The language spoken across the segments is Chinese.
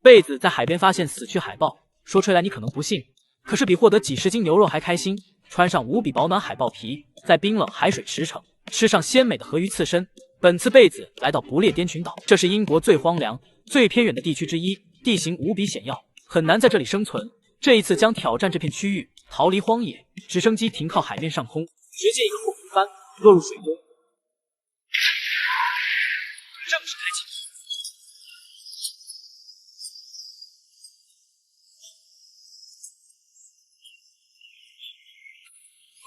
贝子在海边发现死去海豹，说吹来你可能不信，可是比获得几十斤牛肉还开心。穿上无比保暖海豹皮，在冰冷海水驰骋，吃上鲜美的河鱼刺身。本次贝子来到不列颠群岛，这是英国最荒凉、最偏远的地区之一，地形无比险要，很难在这里生存。这一次将挑战这片区域，逃离荒野。直升机停靠海面上空，直接一个后空翻落入水中，正式开启。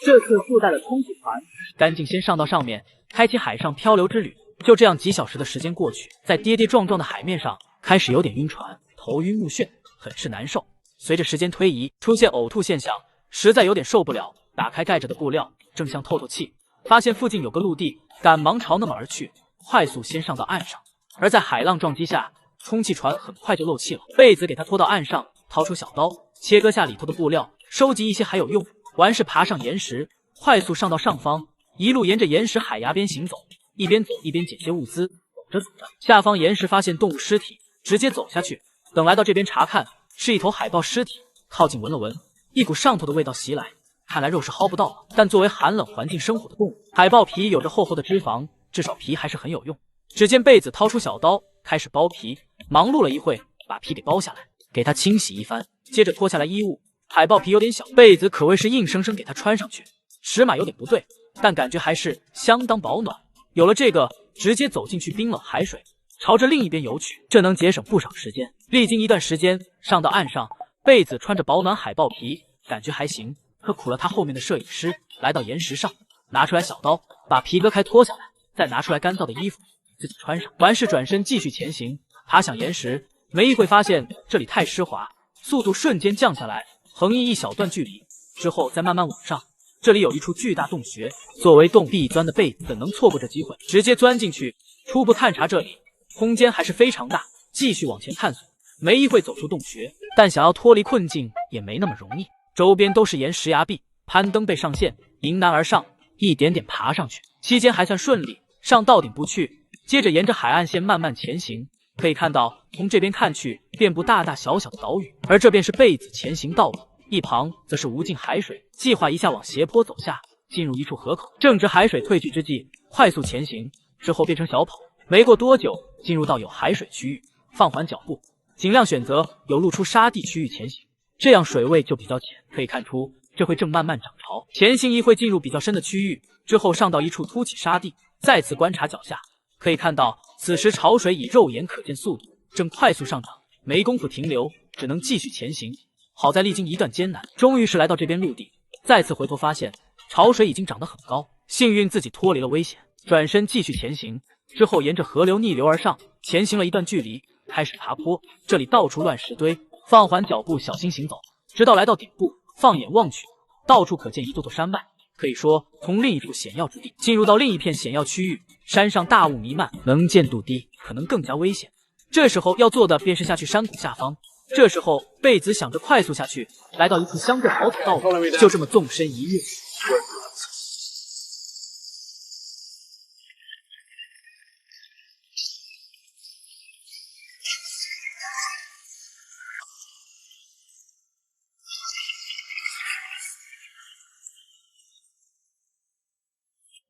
这次附带了冲洗船，赶紧先上到上面，开启海上漂流之旅。就这样几小时的时间过去，在跌跌撞撞的海面上，开始有点晕船，头晕目眩，很是难受。随着时间推移，出现呕吐现象，实在有点受不了。打开盖着的布料，正想透透气，发现附近有个陆地，赶忙朝那么而去，快速先上到岸上。而在海浪撞击下，充气船很快就漏气了。贝子给他拖到岸上，掏出小刀，切割下里头的布料，收集一些还有用。完事爬上岩石，快速上到上方，一路沿着岩石海崖边行走，一边走一边捡些物资。走着走着，下方岩石发现动物尸体，直接走下去。等来到这边查看，是一头海豹尸体。靠近闻了闻，一股上头的味道袭来，看来肉是薅不到了。但作为寒冷环境生活的动物，海豹皮有着厚厚的脂肪，至少皮还是很有用。只见贝子掏出小刀，开始剥皮，忙碌了一会，把皮给剥下来，给它清洗一番，接着脱下来衣物。海豹皮有点小，贝子可谓是硬生生给它穿上去，尺码有点不对，但感觉还是相当保暖。有了这个，直接走进去冰冷海水，朝着另一边游去，这能节省不少时间。历经一段时间，上到岸上，贝子穿着保暖海豹皮，感觉还行，可苦了他后面的摄影师。来到岩石上，拿出来小刀，把皮割开脱下来，再拿出来干燥的衣服自己穿上。完事转身继续前行，爬响岩石，没一会发现这里太湿滑，速度瞬间降下来，横移一小段距离之后再慢慢往上。这里有一处巨大洞穴，作为洞壁钻的贝子怎能错过这机会，直接钻进去，初步探查这里空间还是非常大，继续往前探索。没一会走出洞穴，但想要脱离困境也没那么容易，周边都是岩石崖壁，攀登被上线，迎难而上，一点点爬上去，期间还算顺利，上到顶部去，接着沿着海岸线慢慢前行。可以看到从这边看去遍布大大小小的岛屿，而这便是贝子前行道路，一旁则是无尽海水。计划一下往斜坡走下，进入一处河口，正值海水退去之际，快速前行，之后变成小跑。没过多久，进入到有海水区域，放缓脚步，尽量选择有露出沙地区域前行，这样水位就比较浅。可以看出这会正慢慢涨潮，前行一会进入比较深的区域，之后上到一处凸起沙地，再次观察脚下，可以看到此时潮水以肉眼可见速度正快速上涨，没工夫停留，只能继续前行。好在历经一段艰难，终于是来到这边陆地。再次回头发现潮水已经涨得很高，幸运自己脱离了危险，转身继续前行。之后沿着河流逆流而上，前行了一段距离，开始爬坡。这里到处乱石堆，放缓脚步，小心行走，直到来到顶部，放眼望去，到处可见一座座山脉，可以说从另一处险要之地进入到另一片险要区域。山上大雾弥漫，能见度低，可能更加危险。这时候要做的便是下去山谷下方。这时候贝子想着快速下去，来到一处相对好走道路，就这么纵身一跃。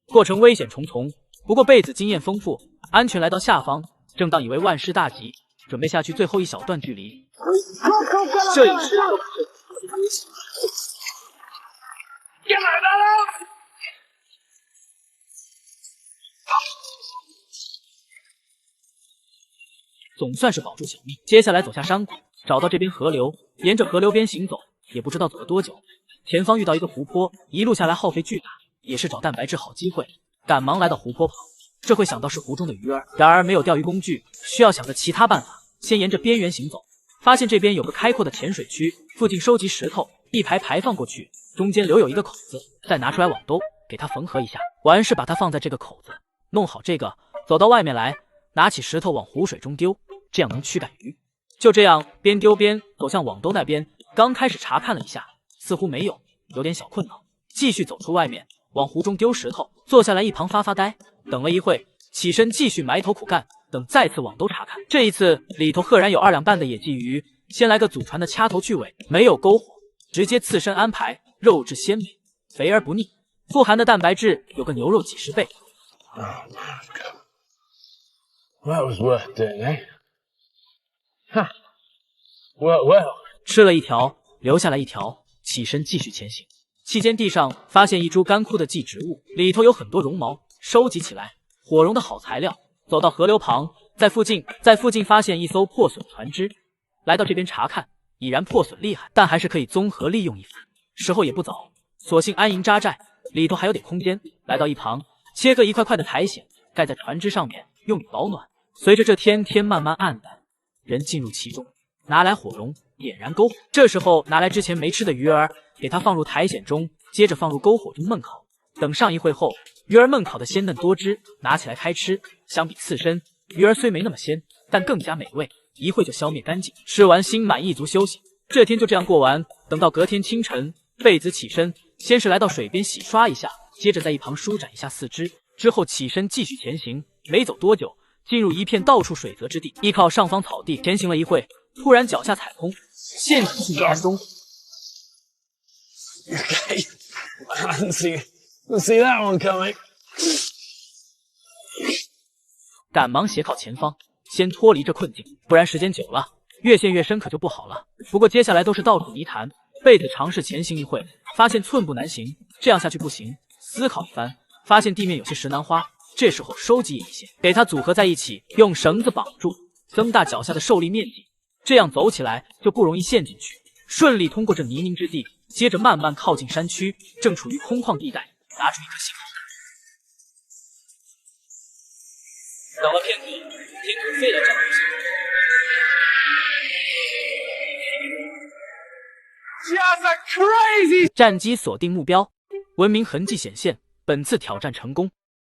过程危险重重，不过贝子经验丰富，安全来到下方。正当以为万事大吉，准备下去最后一小段距离，摄影师总算是保住小命。接下来走下山谷，找到这边河流，沿着河流边行走，也不知道走了多久，前方遇到一个湖泊，一路下来耗费巨大，也是找蛋白质好机会，赶忙来到湖泊旁。这会想到是湖中的鱼儿，然而没有钓鱼工具，需要想着其他办法。先沿着边缘行走，发现这边有个开阔的浅水区，附近收集石头，一排排放过去，中间留有一个口子，再拿出来网兜给它缝合一下。完事把它放在这个口子，弄好这个，走到外面来，拿起石头往湖水中丢，这样能驱赶鱼。就这样边丢边走向网兜那边，刚开始查看了一下，似乎没有，有点小困扰，继续走出外面，往湖中丢石头，坐下来一旁发发呆。等了一会，起身继续埋头苦干，等再次往兜查看。这一次里头赫然有2两半的野鲫鱼，先来个祖传的掐头去尾，没有篝火，直接刺身安排，肉质鲜美，肥而不腻，富含的蛋白质有个牛肉几10倍。That was worth doing, eh? Huh. Well. 吃了一条，留下来一条，起身继续前行。期间地上发现一株干枯的寄植物，里头有很多绒毛，收集起来，火绒的好材料。走到河流旁，在附近发现一艘破损船只，来到这边查看，已然破损厉害，但还是可以综合利用一番。时候也不早，索性安营扎寨，里头还有点空间。来到一旁，切割一块块的苔藓，盖在船只上面，用以保暖。随着这天慢慢暗淡，人进入其中，拿来火绒，点燃篝火。这时候拿来之前没吃的鱼儿，给它放入苔藓中，接着放入篝火中焖烤。等上一会后，鱼儿焖烤的鲜嫩多汁，拿起来开吃。相比刺身，鱼儿虽没那么鲜，但更加美味，一会就消灭干净。吃完心满意足休息。这天就这样过完。等到隔天清晨，贝子起身，先是来到水边洗刷一下，接着在一旁舒展一下四肢，之后起身继续前行。没走多久，进入一片到处水泽之地，依靠上方草地前行了一会，突然脚下踩空，陷进泥潭中。Okay, I didn't see that one coming. 赶忙斜靠前方，先脱离这困境，不然时间久了，越陷越深可就不好了。不过接下来都是到处泥潭，贝子尝试前行一会，发现寸步难行，这样下去不行。思考一番，发现地面有些石楠花，这时候收集一些，给它组合在一起，用绳子绑住，增大脚下的受力面积，这样走起来就不容易陷进去，顺利通过这泥泞之地。接着慢慢靠近山区，正处于空旷地带，拿出一颗信号弹。等了片刻，天空飞来战斗机，战机锁定目标，文明痕迹显现，本次挑战成功。